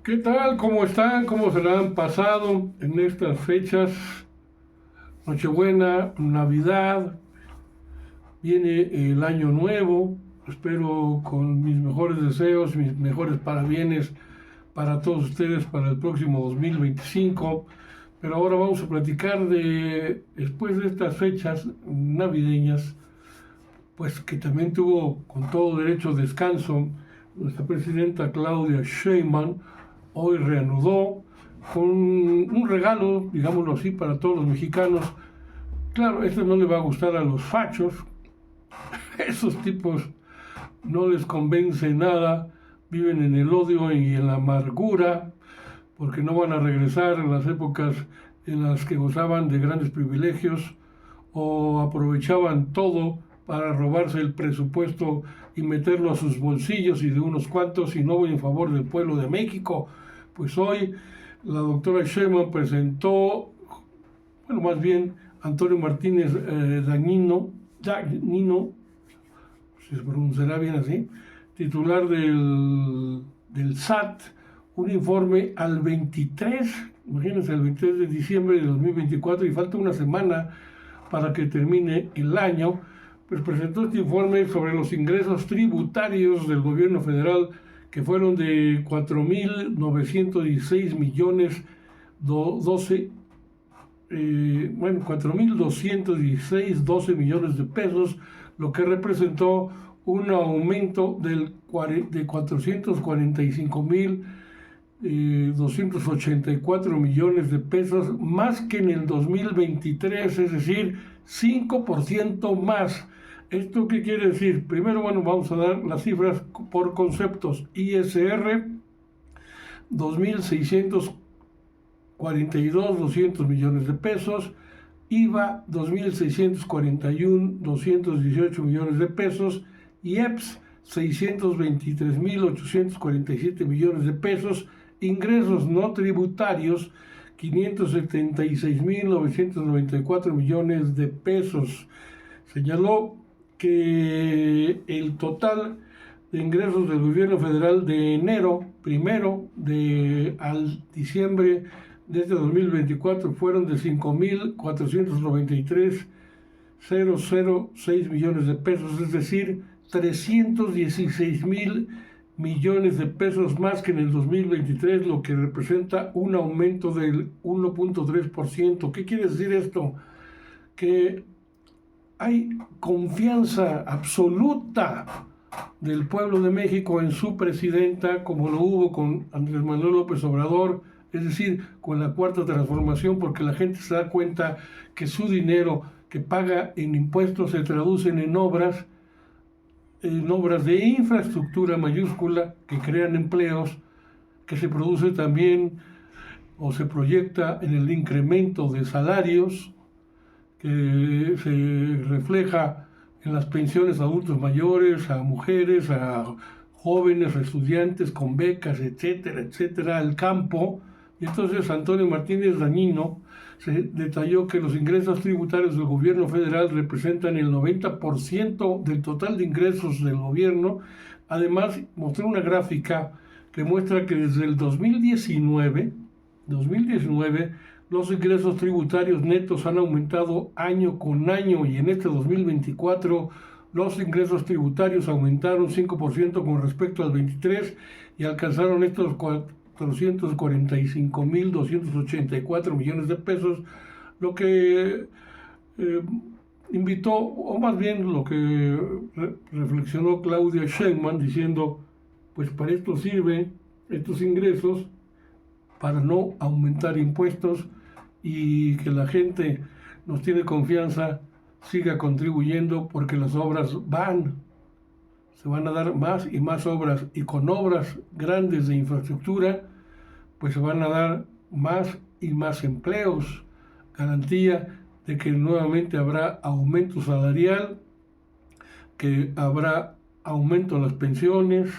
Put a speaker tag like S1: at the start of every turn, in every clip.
S1: ¿Qué tal? ¿Cómo están? ¿Cómo se la han pasado en estas fechas? Nochebuena, Navidad, viene el año nuevo. Espero con mis mejores deseos, mis mejores parabienes para todos ustedes para el próximo 2025. Pero ahora vamos a platicar después de estas fechas navideñas, pues que también tuvo con todo derecho descanso nuestra presidenta Claudia Sheinbaum. Hoy reanudó con un regalo, digámoslo así, para todos los mexicanos. Claro, esto no le va a gustar a los fachos, esos tipos no les convence nada, viven en el odio y en la amargura, porque no van a regresar en las épocas en las que gozaban de grandes privilegios o aprovechaban todo para robarse el presupuesto y meterlo a sus bolsillos y de unos cuantos, y no voy en favor del pueblo de México. Pues hoy la doctora Sheinbaum presentó, bueno, más bien Antonio Martínez Dagnino, si se pronunciará bien así, titular del SAT, un informe al 23, imagínense, el 23 de diciembre de 2024, y falta una semana para que termine el año. Pues presentó este informe sobre los ingresos tributarios del gobierno federal, que fueron de 4.916 millones, 4.216 millones de pesos, lo que representó un aumento de 445.284 millones de pesos, más que en el 2023, es decir, 5% más. ¿Esto qué quiere decir? Primero, bueno, vamos a dar las cifras por conceptos. ISR, 2.642 millones de pesos. IVA, 2.641 millones de pesos. IEPS, 623.847 millones de pesos. Ingresos no tributarios, 576.994 millones de pesos. Señaló que el total de ingresos del gobierno federal de enero primero al diciembre de este 2024 fueron de 5.493.006 millones de pesos, es decir, 316.000 millones de pesos más que en el 2023, lo que representa un aumento del 1.3%. ¿Qué quiere decir esto? Que hay confianza absoluta del pueblo de México en su presidenta, como lo hubo con Andrés Manuel López Obrador, es decir, con la Cuarta Transformación, porque la gente se da cuenta que su dinero que paga en impuestos se traducen en obras de infraestructura mayúscula que crean empleos, que se produce también o se proyecta en el incremento de salarios, que se refleja en las pensiones a adultos mayores, a mujeres, a jóvenes, a estudiantes con becas, etcétera, etcétera, al campo. Y entonces Antonio Martínez Dagnino se detalló que los ingresos tributarios del gobierno federal representan el 90% del total de ingresos del gobierno. Además, mostró una gráfica que muestra que desde el 2019 los ingresos tributarios netos han aumentado año con año, y en este 2024 los ingresos tributarios aumentaron 5% con respecto al 23 y alcanzaron estos 445.284 millones de pesos, lo que invitó, o más bien lo que reflexionó Claudia Sheinbaum, diciendo, pues para esto sirven estos ingresos, para no aumentar impuestos, y que la gente nos tiene confianza, siga contribuyendo, porque las obras se van a dar más y más obras, y con obras grandes de infraestructura, pues se van a dar más y más empleos, garantía de que nuevamente habrá aumento salarial, que habrá aumento a las pensiones,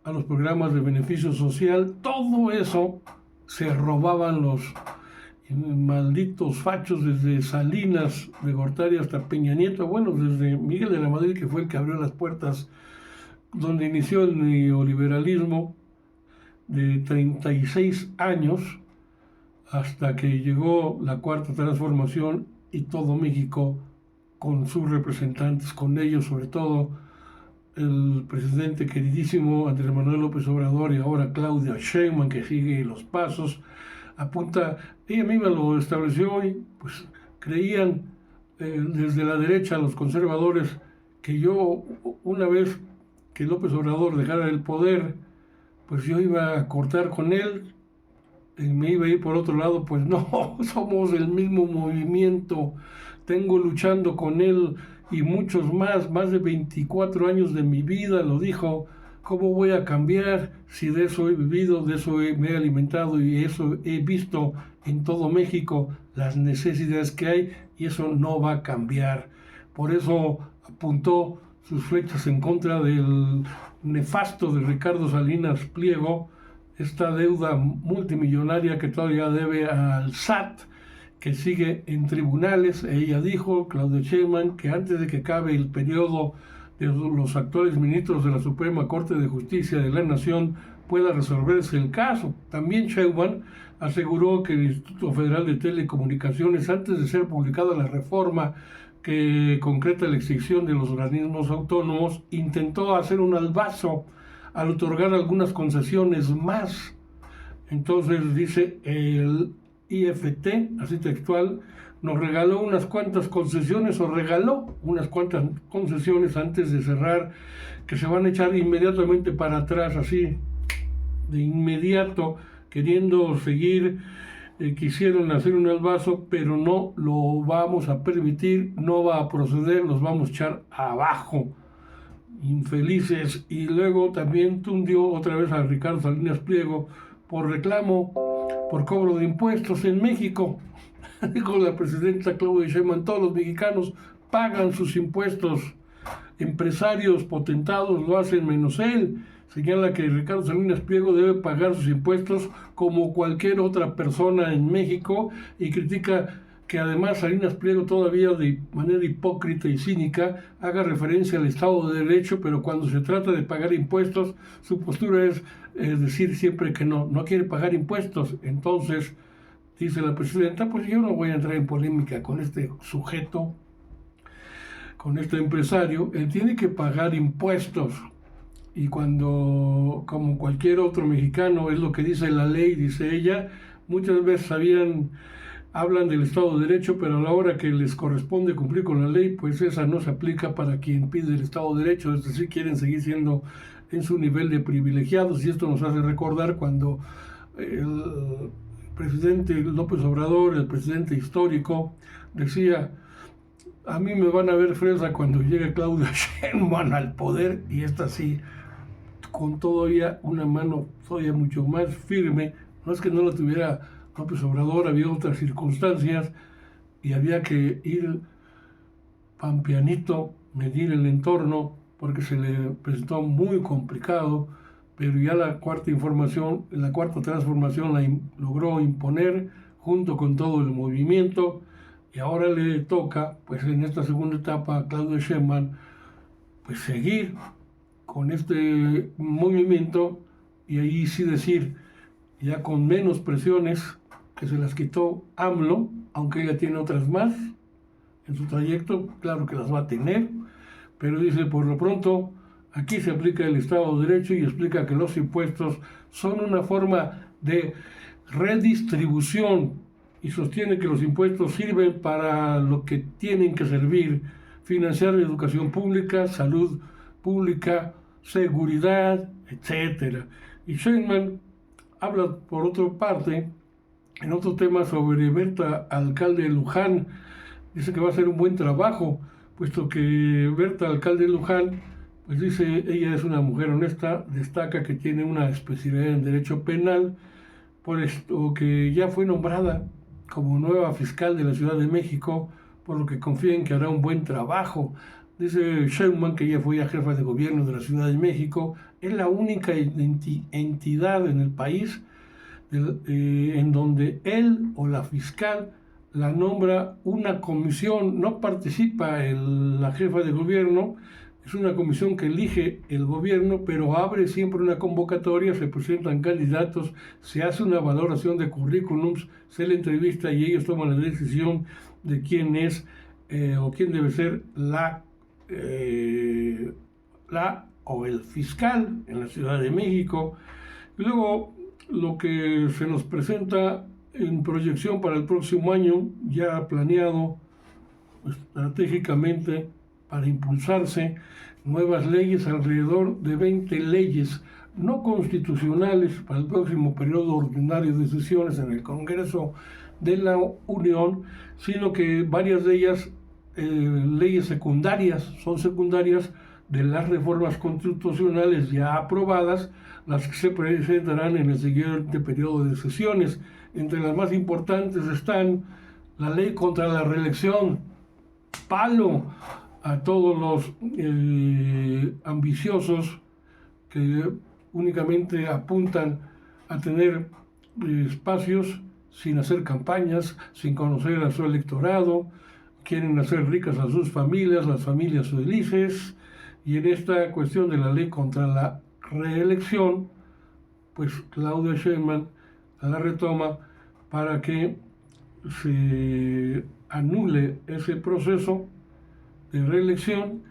S1: a los programas de beneficio social. Todo eso se robaban los malditos fachos, desde Salinas de Gortari hasta Peña Nieto, bueno, desde Miguel de la Madrid, que fue el que abrió las puertas donde inició el neoliberalismo, de 36 años hasta que llegó la Cuarta Transformación y todo México con sus representantes, con ellos sobre todo el presidente queridísimo Andrés Manuel López Obrador y ahora Claudia Sheinbaum, que sigue los pasos, apunta, ella misma lo estableció y pues creían desde la derecha los conservadores que yo, una vez que López Obrador dejara el poder, pues yo iba a cortar con él y me iba a ir por otro lado. Pues no, somos el mismo movimiento, tengo luchando con él y muchos más de 24 años de mi vida, lo dijo. ¿Cómo voy a cambiar si de eso he vivido, de eso me he alimentado y eso he visto en todo México las necesidades que hay, y eso no va a cambiar? Por eso apuntó sus flechas en contra del nefasto de Ricardo Salinas Pliego, esta deuda multimillonaria que todavía debe al SAT, que sigue en tribunales. Ella dijo, Claudia Sheinbaum, que antes de que acabe el periodo de los actuales ministros de la Suprema Corte de Justicia de la Nación pueda resolverse el caso. También Sheinbaum aseguró que el Instituto Federal de Telecomunicaciones, antes de ser publicada la reforma que concreta la extinción de los organismos autónomos, intentó hacer un albazo al otorgar algunas concesiones más. Entonces dice, el IFT, así textual, nos regaló unas cuantas concesiones, o regaló unas cuantas concesiones antes de cerrar, que se van a echar inmediatamente para atrás, así, de inmediato, queriendo seguir. Quisieron hacer un albazo, pero no lo vamos a permitir, no va a proceder, los vamos a echar abajo, infelices. Y luego también tundió otra vez a Ricardo Salinas Pliego por reclamo por cobro de impuestos en México. Dijo la presidenta Claudia Sheinbaum, todos los mexicanos pagan sus impuestos, empresarios potentados lo hacen menos él. Señala que Ricardo Salinas Pliego debe pagar sus impuestos como cualquier otra persona en México, y critica que además Salinas Pliego todavía de manera hipócrita y cínica haga referencia al Estado de Derecho, pero cuando se trata de pagar impuestos, su postura es decir siempre que no quiere pagar impuestos. Entonces, dice la presidenta, pues yo no voy a entrar en polémica con este sujeto, con este empresario. Él tiene que pagar impuestos, y cuando, como cualquier otro mexicano, es lo que dice la ley, dice ella, muchas veces hablan del Estado de Derecho, pero a la hora que les corresponde cumplir con la ley, pues esa no se aplica para quien pide el Estado de Derecho, es decir, quieren seguir siendo en su nivel de privilegiados. Y esto nos hace recordar cuando el presidente López Obrador, el presidente histórico, decía, a mí me van a ver fresa cuando llegue Claudia Sheinbaum al poder, y esta sí, con todavía una mano todavía mucho más firme. No es que no la tuviera López Obrador, había otras circunstancias y había que ir pampianito, medir el entorno, porque se le presentó muy complicado, pero ya la cuarta transformación la logró imponer junto con todo el movimiento, y ahora le toca, pues en esta segunda etapa, a Claudia Sheinbaum, pues seguir con este movimiento, y ahí sí decir, ya con menos presiones que se las quitó AMLO, aunque ella tiene otras más en su trayecto, claro que las va a tener, pero dice, por lo pronto, aquí se aplica el Estado de Derecho, y explica que los impuestos son una forma de redistribución, y sostiene que los impuestos sirven para lo que tienen que servir: financiar educación pública, salud pública, seguridad, etc. Y Sheinbaum habla, por otra parte, en otro tema, sobre Berta, alcalde de Luján. Dice que va a hacer un buen trabajo, puesto que Berta, alcalde de Luján, pues dice, ella es una mujer honesta, destaca que tiene una especialidad en derecho penal, por esto que ya fue nombrada como nueva fiscal de la Ciudad de México, por lo que confía en que hará un buen trabajo. Dice Sheinbaum que ella fue ya jefa de gobierno de la Ciudad de México, es la única entidad en el país en donde él o la fiscal la nombra una comisión, no participa la jefa de gobierno, Es una comisión que elige el gobierno, pero abre siempre una convocatoria, se presentan candidatos, se hace una valoración de currículums, se le entrevista y ellos toman la decisión de quién es o quién debe ser la o el fiscal en la Ciudad de México. Y luego lo que se nos presenta en proyección para el próximo año, ya planeado estratégicamente para impulsarse nuevas leyes, alrededor de 20 leyes no constitucionales para el próximo periodo ordinario de sesiones en el Congreso de la Unión, sino que varias de ellas leyes secundarias, son secundarias de las reformas constitucionales ya aprobadas, las que se presentarán en el siguiente periodo de sesiones. Entre las más importantes están la ley contra la reelección, palo a todos los ambiciosos que únicamente apuntan a tener espacios sin hacer campañas, sin conocer a su electorado, quieren hacer ricas a sus familias, las familias felices, y en esta cuestión de la ley contra la reelección, pues Claudia Sheinbaum la retoma para que se anule ese proceso de reelección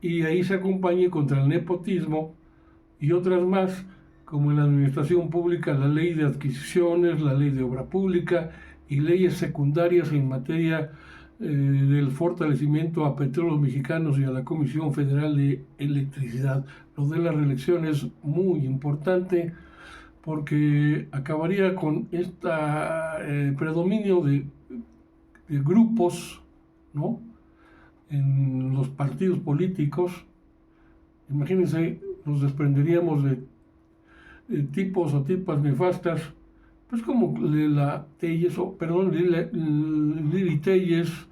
S1: y ahí se acompañe contra el nepotismo y otras más, como en la administración pública, la ley de adquisiciones, la ley de obra pública y leyes secundarias en materia del fortalecimiento a Petróleos Mexicanos y a la Comisión Federal de Electricidad. Lo de la reelección es muy importante porque acabaría con este predominio de grupos, ¿no?, en los partidos políticos. Imagínense, nos desprenderíamos de tipos o tipas nefastas, pues como Lili Telles,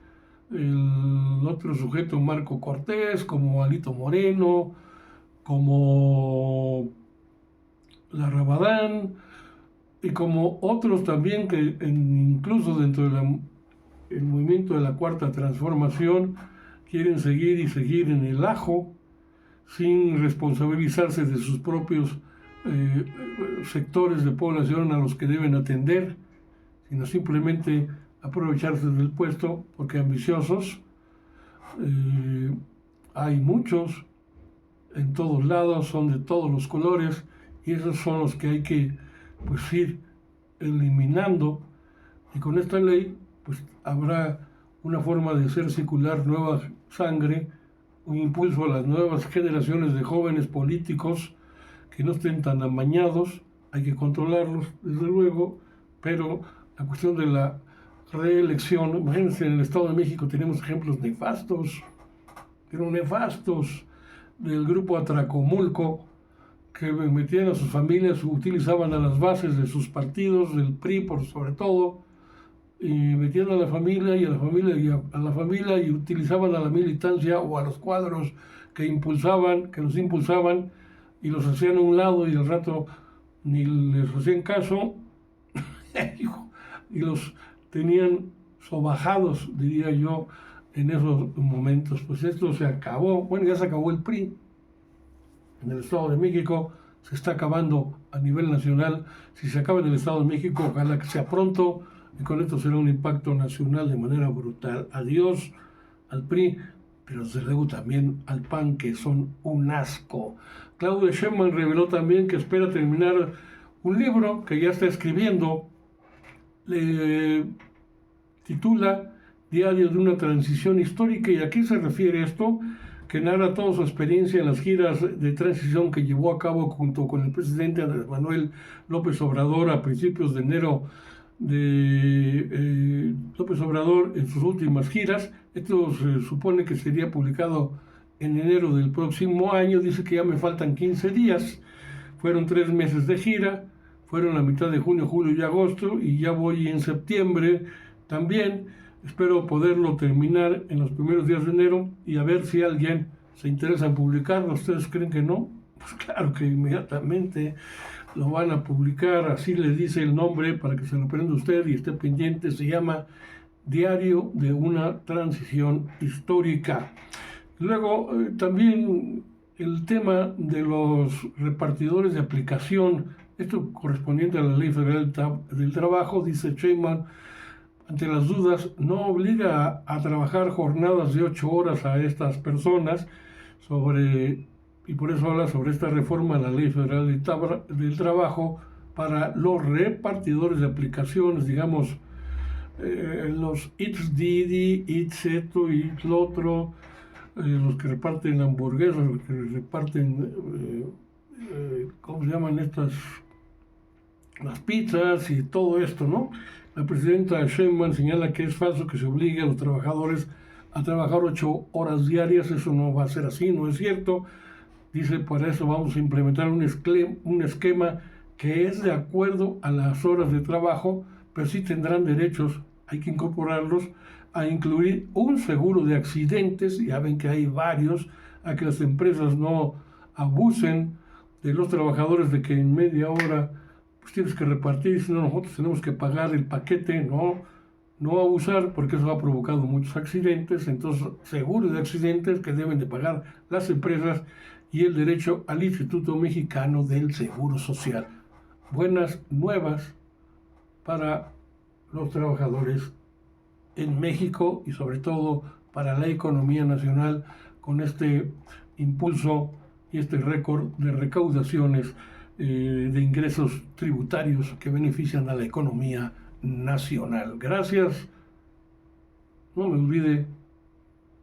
S1: el otro sujeto Marco Cortés, como Alito Moreno, como la Rabadán, y como otros también que incluso dentro del movimiento de la Cuarta Transformación quieren seguir en el ajo sin responsabilizarse de sus propios sectores de población a los que deben atender, sino simplemente aprovecharse del puesto, porque ambiciosos hay muchos en todos lados, son de todos los colores, y esos son los que hay que pues ir eliminando, y con esta ley pues habrá una forma de hacer circular nueva sangre, un impulso a las nuevas generaciones de jóvenes políticos que no estén tan amañados. Hay que controlarlos, desde luego, pero la cuestión de la reelección, imagínense, en el Estado de México tenemos ejemplos nefastos, pero nefastos, del grupo Atracomulco, que metían a sus familias, utilizaban a las bases de sus partidos, del PRI por sobre todo, y metían a la familia y a la familia y utilizaban a la militancia o a los cuadros que los impulsaban y los hacían a un lado y al rato ni les hacían caso y los tenían sobajados, diría yo, en esos momentos. Pues esto se acabó, bueno, ya se acabó el PRI en el Estado de México, se está acabando a nivel nacional. Si se acaba en el Estado de México, ojalá que sea pronto, y con esto será un impacto nacional de manera brutal. Adiós al PRI, pero desde luego también al PAN, que son un asco. Claudia Sheinbaum reveló también que espera terminar un libro que ya está escribiendo, le titula Diario de una transición histórica, y a qué se refiere esto, que narra toda su experiencia en las giras de transición que llevó a cabo junto con el presidente Andrés Manuel López Obrador a principios de enero de López Obrador en sus últimas giras. Esto se supone que sería publicado en enero del próximo año. Dice que ya me faltan 15 días. Fueron 3 meses de gira, fueron la mitad de junio, julio y agosto, y ya voy en septiembre también. Espero poderlo terminar en los primeros días de enero y a ver si alguien se interesa en publicarlo. ¿Ustedes creen que no? Pues claro que inmediatamente lo van a publicar. Así le dice el nombre para que se lo prenda usted y esté pendiente. Se llama Diario de una transición histórica. Luego, también el tema de los repartidores de aplicación, esto correspondiente a la Ley Federal del Trabajo, dice Sheinbaum, ante las dudas, no obliga a trabajar jornadas de 8 horas a estas personas y por eso habla sobre esta reforma a la Ley Federal del Trabajo para los repartidores de aplicaciones, digamos, los Eats Didi, Eats esto, Eats lo otro, los que reparten hamburguesas, los que reparten, ¿cómo se llaman estas? Las pizzas y todo esto, ¿no? La presidenta Sheinbaum señala que es falso que se obligue a los trabajadores a trabajar 8 horas diarias, eso no va a ser así, no es cierto. Dice, para eso vamos a implementar un esquema que es de acuerdo a las horas de trabajo, pero sí tendrán derechos, hay que incorporarlos, a incluir un seguro de accidentes, ya ven que hay varios, a que las empresas no abusen de los trabajadores de que en media hora pues tienes que repartir, si no nosotros tenemos que pagar el paquete, no abusar, porque eso ha provocado muchos accidentes. Entonces, seguro de accidentes que deben de pagar las empresas y el derecho al Instituto Mexicano del Seguro Social. Buenas nuevas para los trabajadores en México y sobre todo para la economía nacional con este impulso y este récord de recaudaciones de ingresos tributarios que benefician a la economía nacional. Gracias. No me olvide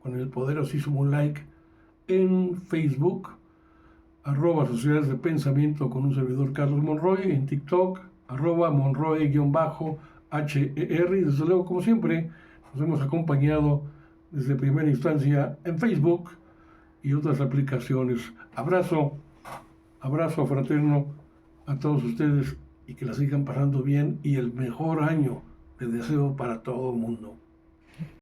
S1: con el poderosísimo like en Facebook, @Sociedades de Pensamiento con un servidor Carlos Monroy, en TikTok, @Monroy_HER, y desde luego, como siempre, nos hemos acompañado desde primera instancia en Facebook y otras aplicaciones. Abrazo fraterno a todos ustedes y que la sigan pasando bien y el mejor año les deseo para todo el mundo.